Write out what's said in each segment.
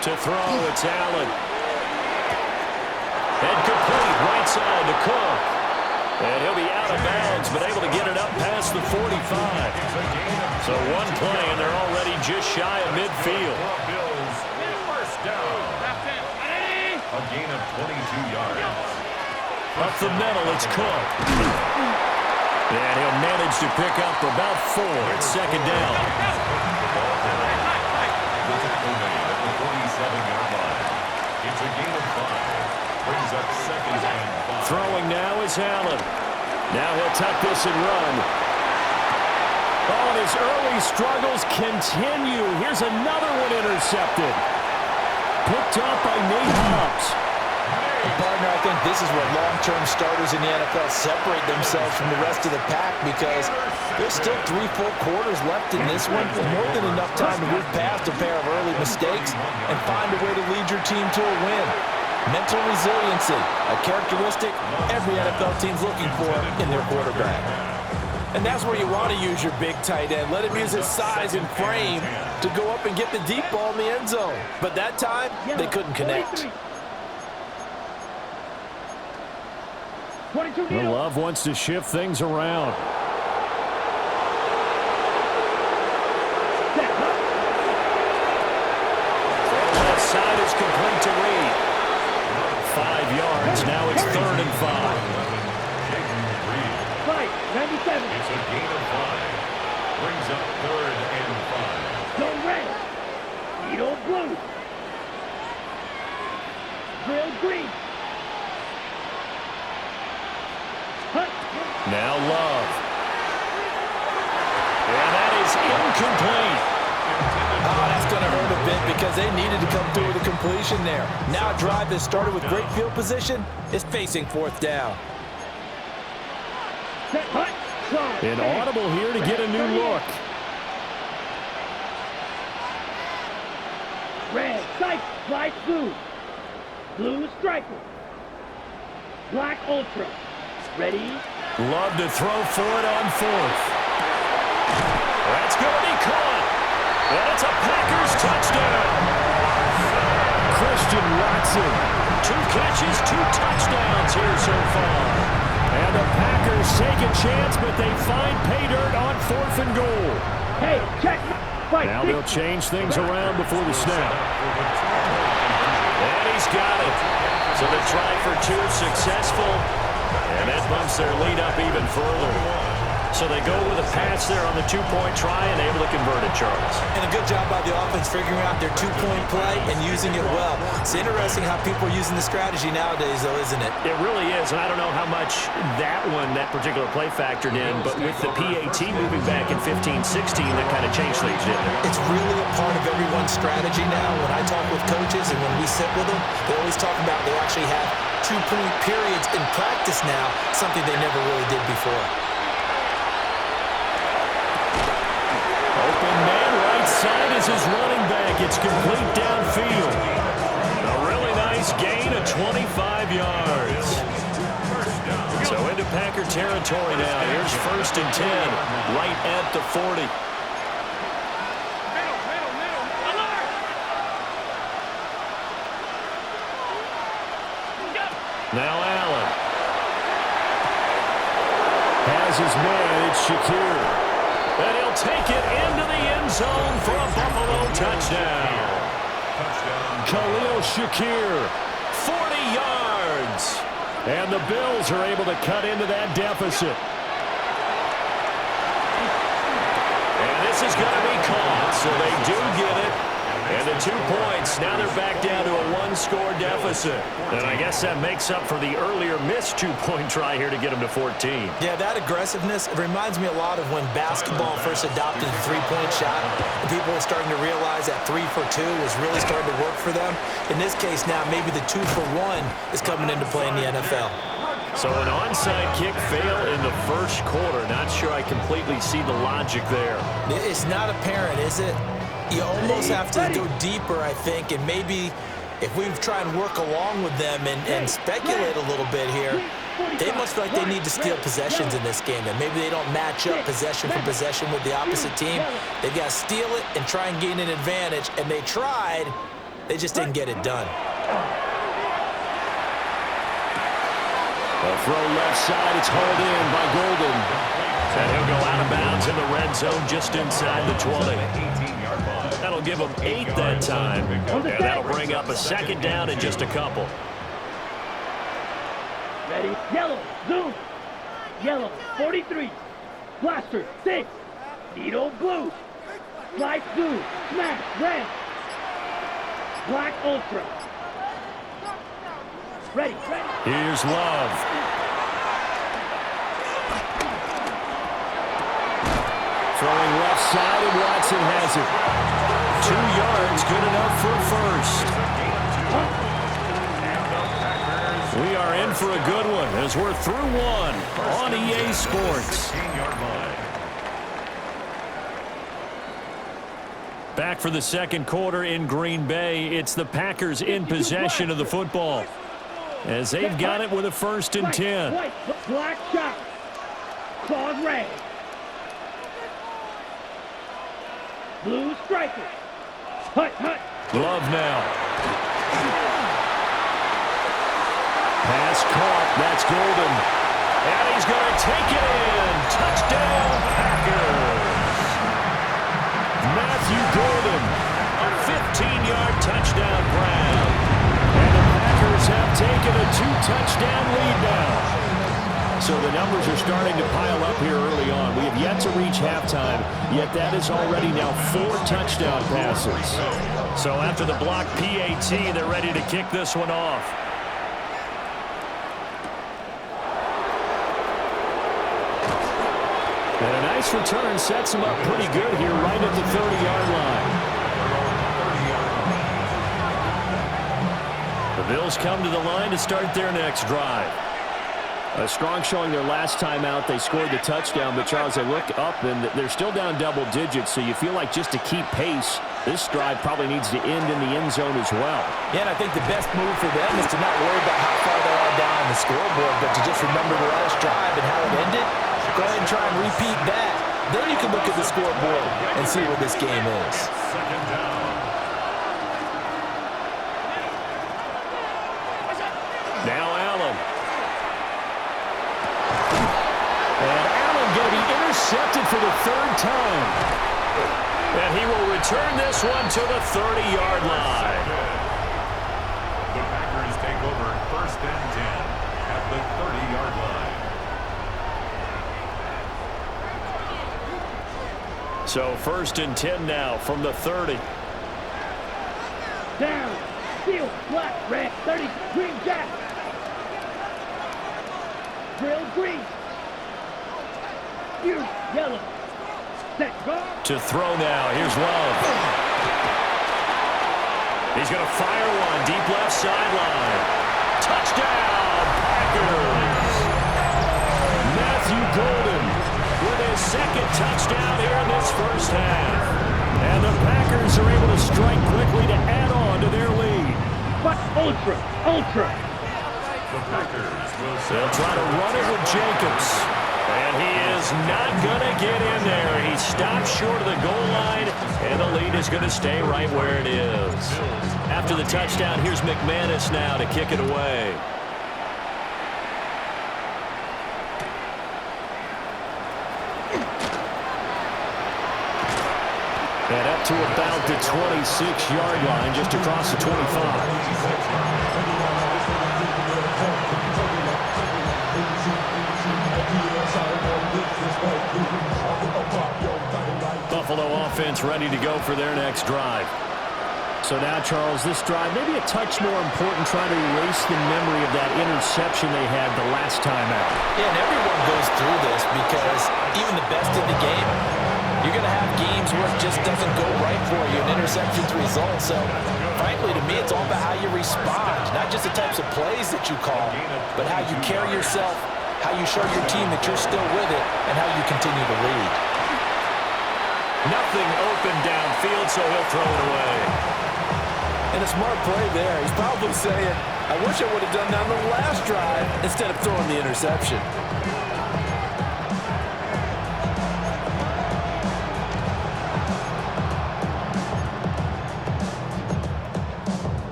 To throw, it's Allen. And complete, right side to Cook. And he'll be out of bounds, but able to get it up past the 45. So one play, and they're already just shy of midfield. First down. A gain of 22 yards. Up the middle, it's Cook. And he'll manage to pick up about 4. It's second down. It's a gain of 5. Brings up second and 5. Throwing now is Allen. Now he'll tuck this and run. Oh, and his early struggles continue. Here's another one intercepted. Picked up by Nate Hobbs. Partner, I think this is where long-term starters in the NFL separate themselves from the rest of the pack because there's still 3 full quarters left in this one. More than enough time to move past a pair of early mistakes and find a way to lead your team to a win. Mental resiliency, a characteristic every NFL team's looking for in their quarterback. And that's where you want to use your big tight end. Let him use his size and frame to go up and get the deep ball in the end zone. But that time, they couldn't connect. Well, Love wants to shift things around. Left side is complete to Reed. 5 yards. Now it's 3rd and 5. 97. It's a gain of 5. Brings up 3rd and 5. Go red. Edo blue. Grill green. Now Love. And that is incomplete. Oh, that's going to hurt a bit because they needed to come through with a completion there. Now a drive that started with great field position is facing 4th down. Inaudible here to get a new look. Red, sight, light blue. Blue striker. Black ultra. Ready? Love to throw for it on 4th. That's going to be caught. And it's a Packers touchdown. Christian Watson. 2 catches, 2 touchdowns here so far. And the Packers take a chance, but they find pay dirt on 4th and goal. Hey, check. Fight. Now they'll change things around before the snap. And he's got it. So the try for 2 successful. And that bumps their lead up even further. So they go with a pass there on the 2-point try and able to convert it, Charles. And a good job by the offense figuring out their 2-point play and using it well. It's interesting how people are using the strategy nowadays, though, isn't it? It really is, and I don't know how much that particular play factored in, but with the PAT moving back in 15-16, that kind of changed things, didn't it? It's really a part of everyone's strategy now. When I talk with coaches and when we sit with them, they always talk about they actually have 2-point periods in practice now, something they never really did before. Open man right side is his running back. It's complete downfield. A really nice gain of 25 yards. So into Packer territory now. Here's 1st and 10, right at the 40. Now Allen. Has his man, it's Shakir. And he'll take it into the end zone for a Buffalo touchdown. Khalil Shakir, 40 yards. And the Bills are able to cut into that deficit. And this is going to be caught, so they do get it. And the 2 points, now they're back down to a 1-score deficit. And I guess that makes up for the earlier missed 2-point try here to get them to 14. Yeah, that aggressiveness, it reminds me a lot of when basketball first adopted the 3-point shot. And people were starting to realize that 3 for 2 was really starting to work for them. In this case now, maybe the 2 for 1 is coming into play in the NFL. So an onside kick fail in the first quarter. Not sure I completely see the logic there. It's not apparent, is it? You almost have to go deeper, I think, and maybe if we try and work along with them and speculate a little bit here, they must feel like they need to steal possessions in this game, and maybe they don't match up possession for possession with the opposite team. They've got to steal it and try and gain an advantage, and they tried, They just didn't get it done. A throw left side. It's hauled in by Golden. And he'll go out of bounds in the red zone just inside the 20. That'll give him 8 that time. And that'll bring up a second down in just a couple. Ready? Yellow. Zoom. Yellow. 43. Blaster. 6. Needle. Blue. Slice. Blue. Smash. Red. Black. Ultra. Ready. Here's Love. Throwing left side, and Watson has it. 2 yards, good enough for a first. We are in for a good one as we're through one on EA Sports. Back for the second quarter in Green Bay. It's the Packers in possession of the football, as they've got it with a 1st and 10. Black shot. Claws red. Blue striker. Hut. Love now. Pass caught. That's Golden. And he's going to take it in. Touchdown, Packers. Matthew Golden, a 15-yard touchdown grab. And the Packers have taken a 2-touchdown lead now. So the numbers are starting to pile up here early on. We have yet to reach halftime, yet that is already now 4 touchdown passes. So after the block PAT, they're ready to kick this one off. And a nice return sets him up pretty good here right at the 30-yard line. The Bills come to the line to start their next drive. A strong showing their last time out. They scored the touchdown, but Charles, they look up and they're still down double digits, so you feel like just to keep pace, this drive probably needs to end in the end zone as well. Yeah, and I think the best move for them is to not worry about how far they are down on the scoreboard, but to just remember the last drive and how it ended. Go ahead and try and repeat that. Then you can look at the scoreboard and see where this game is. Second down. Now Allen. And Allen going to be intercepted for the 3rd time. And he will return this one to the 30-yard line. The Packers take over 1st and 10 at the 30-yard line. So 1st and 10 now from the 30. Down. Steel. Black. Red. 30. Green jack. Grill green. You. Yellow. Set. Go. To throw now. Here's Love. He's going to fire one deep left sideline. Touchdown, Packers. Matthew Golden with his 2nd touchdown here in this first half. And the Packers are able to strike quickly to add on to their lead. But ultra. The Packers will They'll try to run it with Jacobs. And he is not going to get in there. He stops short of the goal line, and the lead is going to stay right where it is. After the touchdown, here's McManus now to kick it away. And up to about the 26-yard line, just across the 25. Buffalo offense ready to go for their next drive. So now, Charles, this drive maybe a touch more important, trying to erase the memory of that interception they had the last time out. Yeah, and everyone goes through this because even the best in the game, you're going to have games where it just doesn't go right for you, and interceptions result. So, frankly, to me, it's all about how you respond, not just the types of plays that you call, but how you carry yourself, how you show your team that you're still with it, and how you continue to lead. Nothing open downfield, so he'll throw it away. And a smart play there. He's probably saying, I wish I would have done that on the last drive instead of throwing the interception.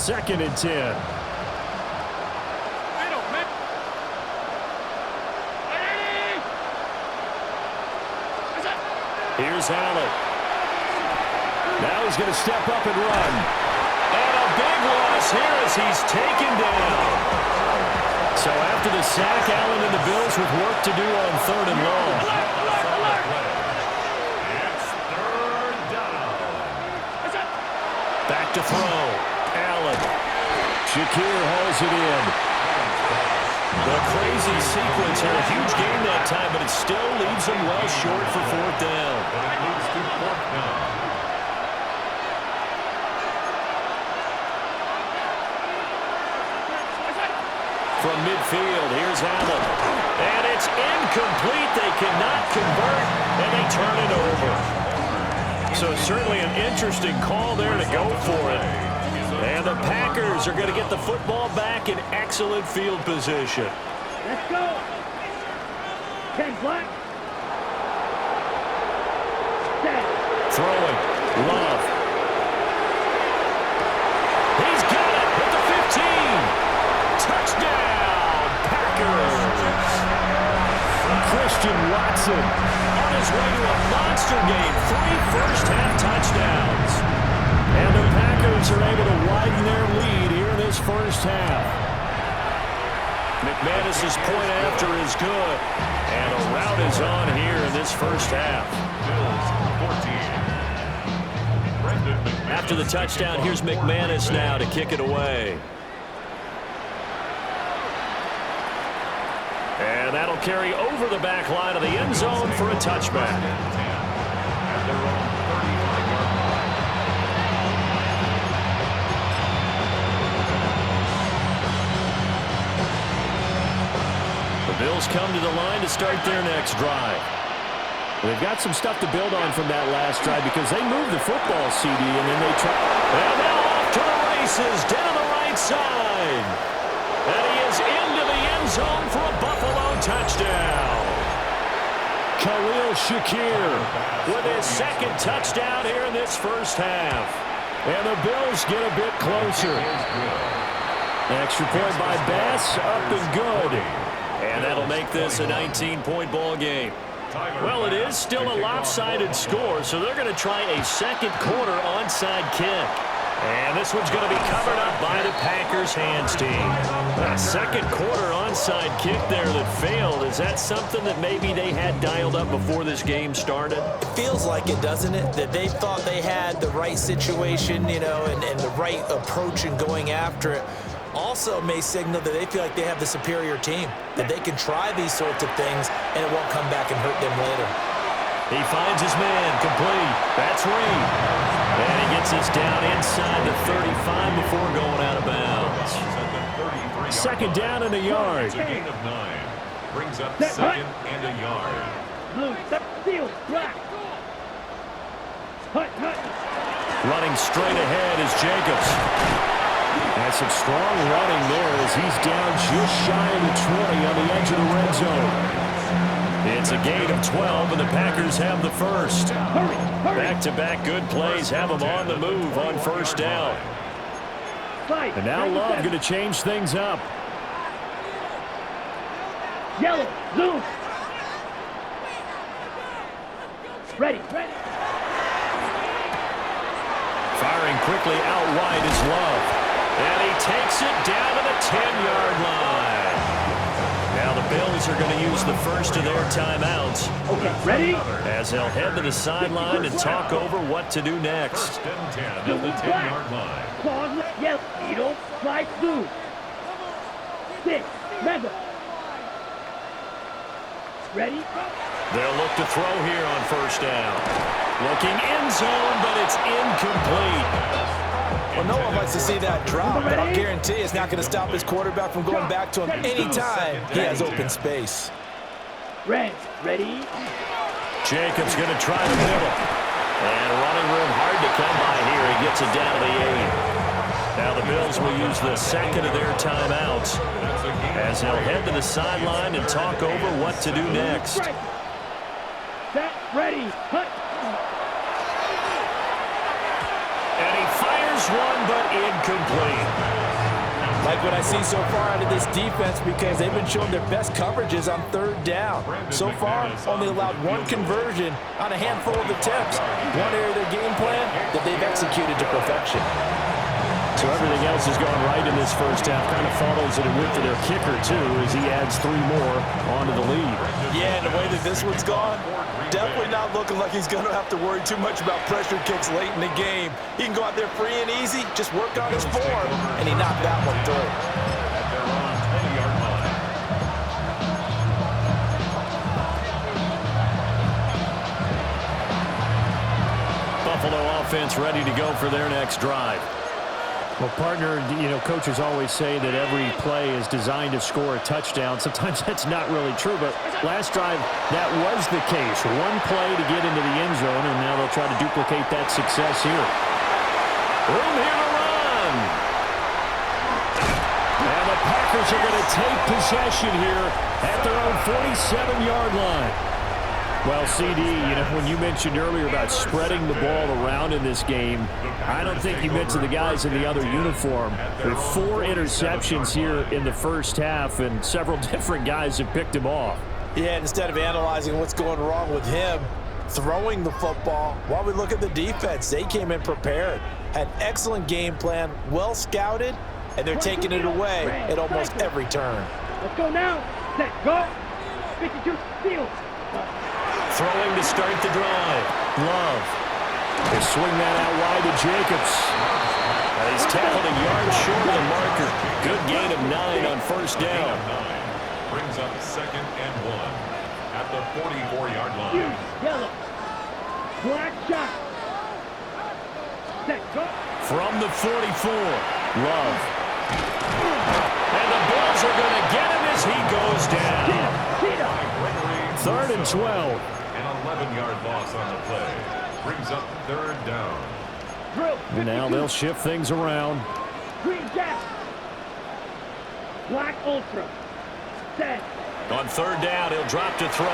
2nd and 10. Here's Allen. Now he's going to step up and run. And a big loss here as he's taken down. So after the sack, Allen and the Bills with work to do on 3rd and long. It's 3rd down. Back to throw. Allen. Shakir hauls it in. The crazy sequence here. A huge game that time, but it still leaves them well short for 4th down. But it leads to 4th down. From midfield, here's Allen. And it's incomplete. They cannot convert, and they turn it over. So certainly an interesting call there to go for it. And the Packers are going to get the football back in excellent field position. Let's go. 10 black. Set. Throwing. Love. He's got it at the 15. Touchdown, Packers. Christian Watson on his way to a monster game. 3 first-half touchdowns. And the Packers are able to widen their lead here in this first half. McManus's point after is good. And a rout is on here in this first half. Bills 14. After the touchdown, here's McManus now to kick it away. And that'll carry over the back line of the end zone for a touchback. At their own 35-yard line. The Bills come to the line to start their next drive. They've got some stuff to build on from that last drive because they moved the football, CD, and then they try. And now off to the races down the right side. And he is into the end zone for a Buffalo touchdown. Khalil Shakir with his 2nd touchdown here in this first half. And the Bills get a bit closer. Extra point by Bass, up and good. And that'll make this a 19-point ball game. Well, it is still a lopsided score, so they're going to try a 2nd quarter onside kick. And this one's going to be covered up by the Packers hands team. A 2nd quarter onside kick there that failed. Is that something that maybe they had dialed up before this game started? It feels like it, doesn't it? That they thought they had the right situation, you know, and the right approach in going after it. Also may signal that they feel like they have the superior team, that they can try these sorts of things, and it won't come back and hurt them later. He finds his man, complete. That's Reed. And he gets us down inside the 35 before going out of bounds. 2nd down and a yard. It's a gain of 9. Brings up 2nd and a yard. Blue, step, steal, black. Hut, hut. Running straight ahead is Jacobs. And some strong running there as he's down just shy of the 20 on the edge of the red zone. It's a gain of 12, and the Packers have the first. Hurry, hurry. Back-to-back good plays have them on the move on 1st down. Fight. And now Love going to change things up. Yellow, zoom. Ready, ready. Firing quickly out wide is Love. And he takes it down to the 10-yard line. Now the Bills are going to use the first of their timeouts. Okay, ready? As they'll head to the sideline and talk over what to do next. 1st and 10 at the 10-yard line. Pause, yellow, needle, slide through. 6, mega. Ready? They'll look to throw here on 1st down. Looking end zone, but it's incomplete. Well, no one likes to see that drop, but I'll guarantee it's not going to stop his quarterback from going back to him anytime he has open space. Red, ready? Jacobs going to try the middle. And running room hard to come by here. He gets it down to the 8. Now the Bills will use the 2nd of their timeouts as they'll head to the sideline and talk over what to do next. Set, ready, hut. And he fires one, but incomplete. Like what I see so far out of this defense because they've been showing their best coverages on third down. So far, only allowed one conversion on a handful of attempts. One area of their game plan that they've executed to perfection. So everything else is going right in this first half. Kind of follows it and went for their kicker, too, as he adds 3 more onto the lead. Yeah, and the way that this one's gone, definitely not looking like he's going to have to worry too much about pressure kicks late in the game. He can go out there free and easy, just work on his form, and he knocked that one through. At their own 20-yard line. Buffalo offense ready to go for their next drive. Well, partner, coaches always say that every play is designed to score a touchdown. Sometimes that's not really true, but last drive, that was the case. One play to get into the end zone, and now they'll try to duplicate that success here. Room here to run. And the Packers are going to take possession here at their own 47-yard line. Well, CD, when you mentioned earlier about spreading the ball around in this game, I don't think you mentioned the guys in the other uniform. There are 4 interceptions here in the first half, and several different guys have picked him off. Yeah, instead of analyzing what's going wrong with him, throwing the football, while we look at the defense, they came in prepared, had excellent game plan, well scouted, and they're taking it away at almost every turn. Let's go now. Set, go. 52, steal. Throwing to start the drive. Love. They swing that out wide to Jacobs. He's tackled a yard short of the marker. Good gain of 9 on first down. Brings up 2nd and 1 at the 44-yard line. Yellow. Black shot. Set, go. From the 44. Love. And the Bills are going to get him as he goes down. 3rd and 12. An 11-yard loss on the play. Brings up 3rd down. And now they'll shift things around. Green Jack. Black Ultra. Set. On 3rd down, he'll drop to throw.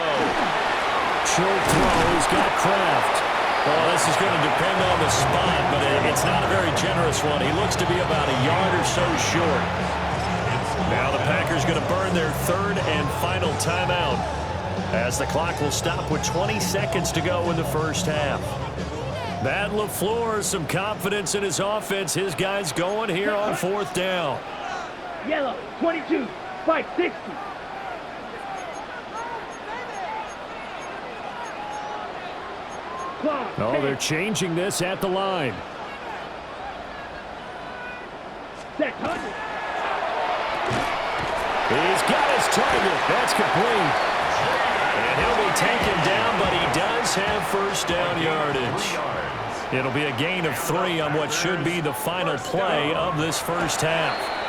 Short throw. He's got Kraft. Oh, this is going to depend on the spot, but it's not a very generous one. He looks to be about a yard or so short. Now the Packers going to burn their 3rd and final timeout, as the clock will stop with 20 seconds to go in the first half. Matt LaFleur, some confidence in his offense. His guys going here on 4th down. Yellow, 22, fight 60. Oh, they're changing this at the line. Set, 100. He's got his target. That's complete. And he'll be taken down, but he does have first down yardage. It'll be a gain of 3 on what should be the final play of this first half.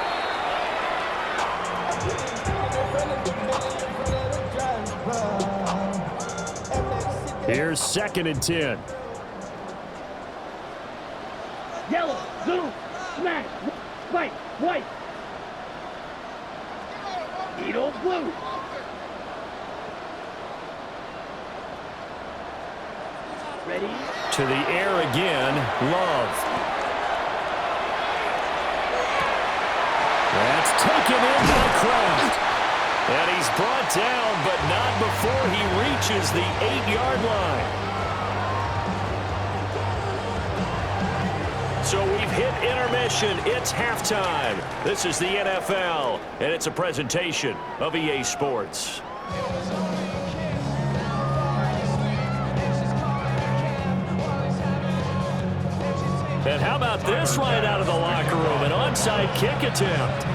Here's 2nd and 10. Yellow, zoom, smash, fight, white. Needle blue. Ready? To the air again, Love. That's taken in by Kraft. And he's brought down, but not before he reaches the 8-yard line. So we've hit intermission. It's halftime. This is the NFL, and it's a presentation of EA Sports. And how about this right out of the locker room? An onside kick attempt.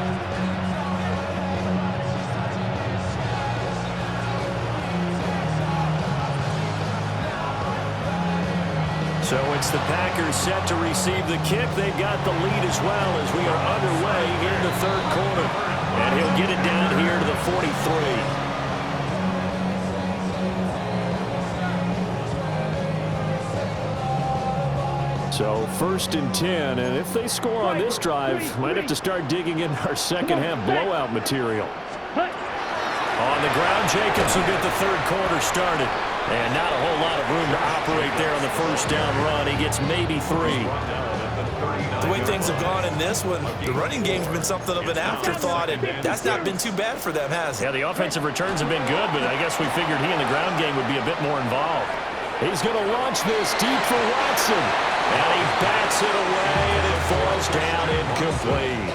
So it's the Packers set to receive the kick. They've got the lead as well as we are underway in the 3rd quarter. And he'll get it down here to the 43. So 1st and 10, and if they score on this drive, might have to start digging in our second half blowout material. On the ground, Jacobs will get the 3rd quarter started. And not a whole lot of room to operate there on the first down run. He gets maybe 3. The way things have gone in this one, the running game's been something of an afterthought, and that's not been too bad for them, has it? Yeah, the offensive returns have been good, but I guess we figured he in the ground game would be a bit more involved. He's going to launch this deep for Watson. And he bats it away, and it falls down incomplete.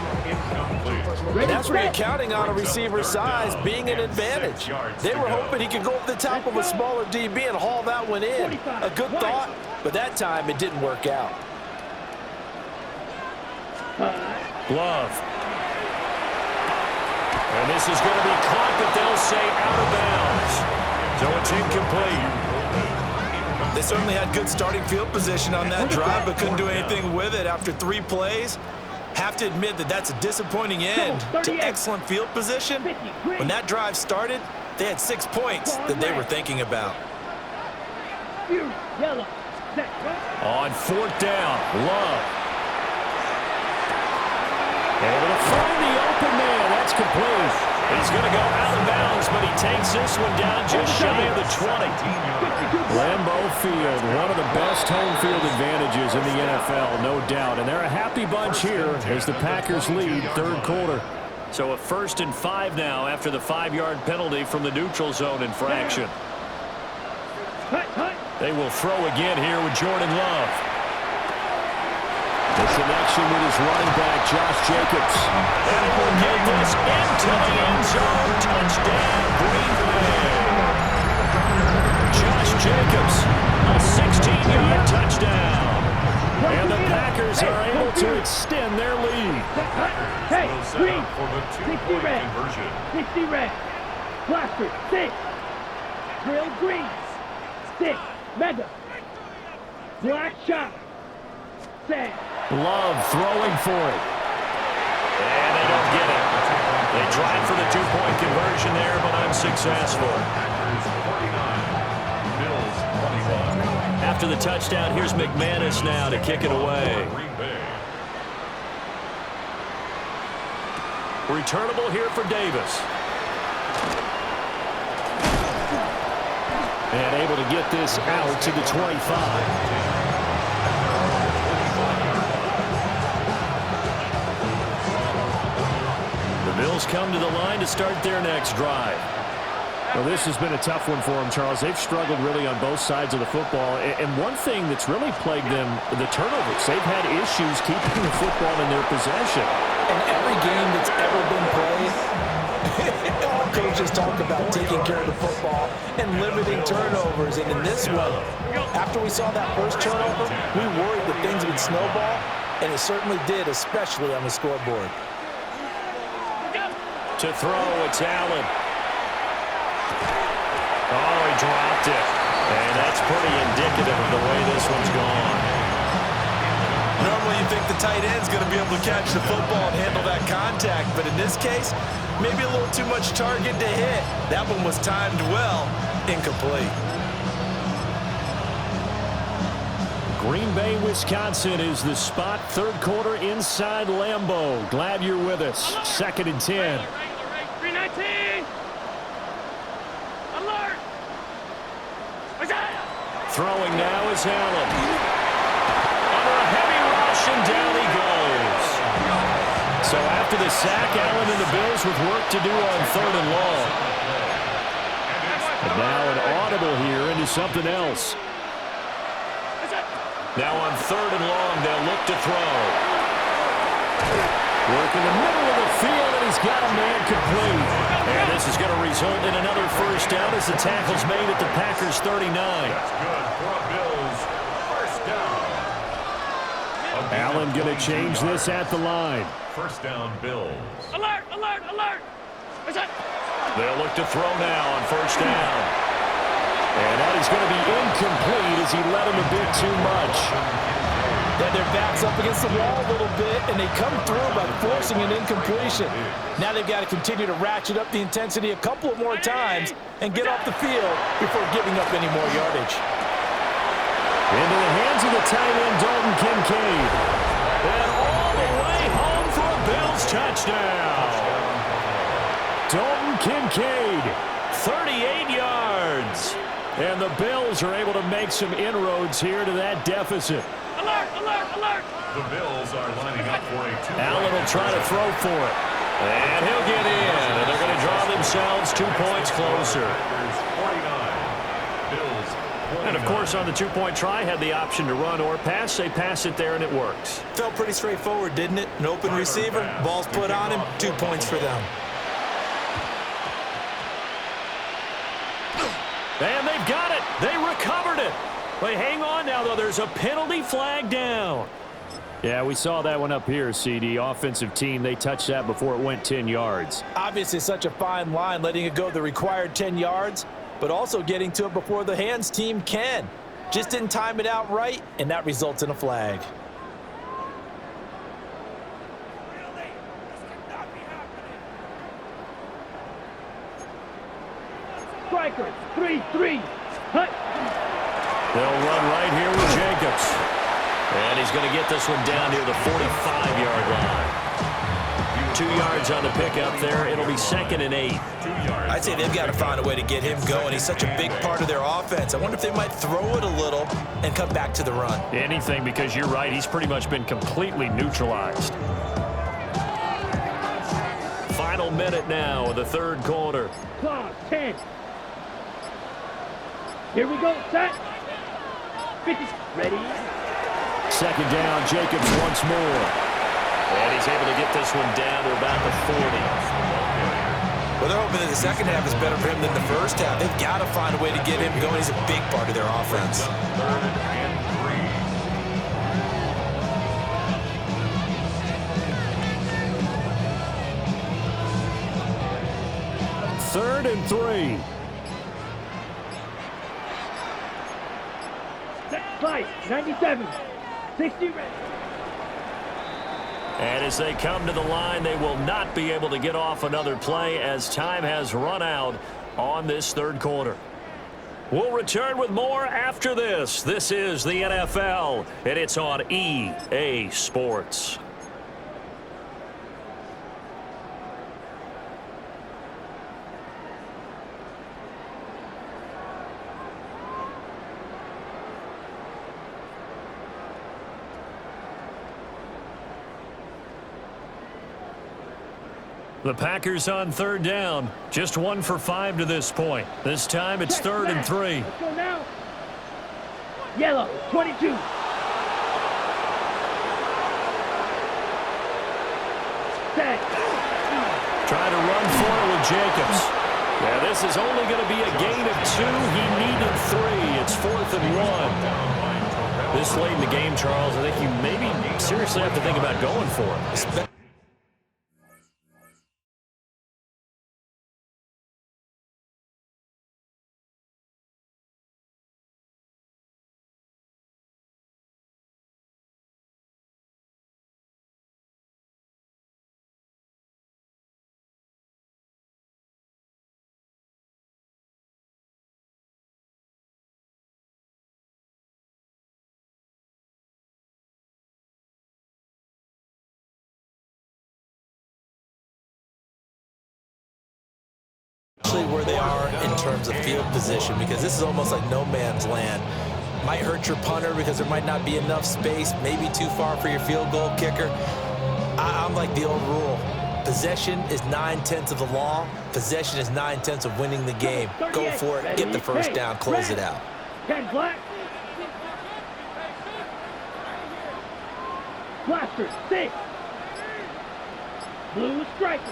That's where you're counting on a receiver's size being an advantage. They were hoping he could go over the top of a smaller DB and haul that one in. A good thought, but that time it didn't work out. Glove. And this is going to be caught, but they'll say out of bounds. So it's incomplete. They certainly had good starting field position on that drive, but couldn't do anything with it after 3 plays. Have to admit that that's a disappointing end to excellent field position. When that drive started, they had 6 points that they were thinking about. On 4th down, Love. Able to find the open man. That's complete. He's going to go out of bounds, but he takes this one down just shy of the 20. Lambeau Field, one of the best home field advantages in the NFL, no doubt. And they're a happy bunch here as the Packers lead 3rd quarter. So a 1st and 5 now after the 5-yard penalty from the neutral zone infraction. They will throw again here with Jordan Love. The connection with his running back, Josh Jacobs. And he'll get this into the end zone. Touchdown, Green Bay. Josh Jacobs, a 16-yard touchdown. And the Packers are able to extend their lead. Hey, Green, For the 60 red, conversion. 60 red. Blaster, 6. Drill green, 6. Mega. Black shot. 6. Love throwing for it. And they don't get it. They tried for the 2-point conversion there, but unsuccessful. After the touchdown, here's McManus now to kick it away. Returnable here for Davis. And able to get this out to the 25. Bills come to the line to start their next drive. Well, this has been a tough one for them, Charles. They've struggled really on both sides of the football. And one thing that's really plagued them, the turnovers. They've had issues keeping the football in their possession. In every game that's ever been played, all coaches talk about taking care of the football and limiting turnovers. And in this one, after we saw that first turnover, we worried that things would snowball, and it certainly did, especially on the scoreboard. To throw, it's Allen. Oh, he dropped it. And that's pretty indicative of the way this one's gone. Normally you think the tight end's going to be able to catch the football and handle that contact, but in this case, maybe a little too much target to hit. That one was timed well, incomplete. Green Bay, Wisconsin is the spot. 3rd quarter inside Lambeau. Glad you're with us. 2nd and 10. 319. Alert. Throwing now is Allen. Under a heavy rush, and down he goes. So after the sack, Allen and the Bills with work to do on 3rd and long. And now an audible here into something else. Now on 3rd and long, they'll look to throw. Work in the middle of the field, and he's got a man complete. And this is going to result in another 1st down as the tackle's made at the Packers' 39. That's good for a Bills 1st down. Allen going to change this at the line. 1st down, Bills. Alert, alert, alert. They'll look to throw now on 1st down. And that is going to be incomplete as he led him a bit too much. Then their backs up against the wall a little bit, and they come through by forcing an incompletion. Now they've got to continue to ratchet up the intensity a couple of more times and get off the field before giving up any more yardage. Into the hands of the tight end, Dalton Kincaid. And all the way home for a Bills touchdown. Dalton Kincaid, 38 yards. And the Bills are able to make some inroads here to that deficit. alert, alert, alert. The Bills are lining up for a two-point. Allen will try to throw for it. And he'll get in. And they're going to draw themselves 2 points closer. 49. Bills 49. And, of course, on the two-point try, had the option to run or pass. They pass it there, and it works. Felt pretty straightforward, didn't it? An open receiver, ball's put on him, 2 points for them. And they've got it. They recovered it. They hang on now, though. There's a penalty flag down. Yeah, we saw that one up here, CD. Offensive team, they touched that before it went 10 yards. Obviously such a fine line, letting it go the required 10 yards, but also getting to it before the hands team can. Just didn't time it out right, and that results in a flag. Strikers, 3-3. Hut. They'll run right here with Jacobs. And he's going to get this one down near the 45-yard line. 2 yards on the pickup there. It'll be 2nd and 8. I'd say they've got to find a way to get him going. He's such a big part of their offense. I wonder if they might throw it a little and come back to the run. Anything, because you're right. He's pretty much been completely neutralized. Final minute now of the third quarter. Clock, 10. Here we go, set. 50, ready. 2nd down, Jacobs once more. And he's able to get this one down to about the 40. Well, they're hoping that the second half is better for him than the first half. They've got to find a way to get him going. He's a big part of their offense. 3rd and 3. Fight, 97. 60 ready. And as they come to the line, they will not be able to get off another play as time has run out on this third quarter. We'll return with more after this. This is the NFL, and it's on EA Sports. The Packers on 3rd down. Just 1 for 5 to this point. This time it's 3rd and 3. Let's go now. Yellow, 22. Set. Trying to run for it with Jacobs. Yeah, this is only going to be a gain of 2. He needed 3. It's 4th and 1. This late in the game, Charles, I think you maybe seriously have to think about going for it. Actually where they are in terms of field position, because this is almost like no man's land. Might hurt your punter because there might not be enough space, maybe too far for your field goal kicker. I'm like the old rule. Possession is 9/10 of the law. Possession is 9/10 of winning the game. Go for it, get the first down, close it out. 10 black. Blaster, 6. Blue striker.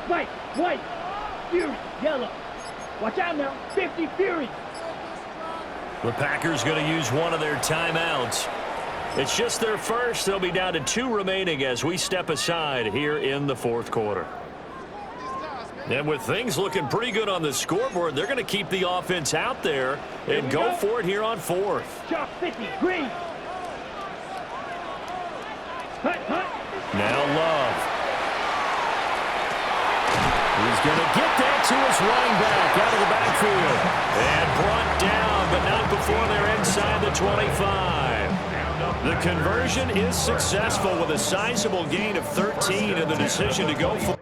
White, white. Fury, yellow. Watch out now. 50 Fury. The Packers going to use one of their timeouts. It's just their first. They'll be down to 2 remaining as we step aside here in the fourth quarter. And with things looking pretty good on the scoreboard, they're going to keep the offense out there and go for it here on 4th. Chop 50, green. Hut, hut. Now Love. He's going to get that to his running back out of the backfield. And brought down, but not before they're inside the 25. The conversion is successful with a sizable gain of 13 and the decision to go for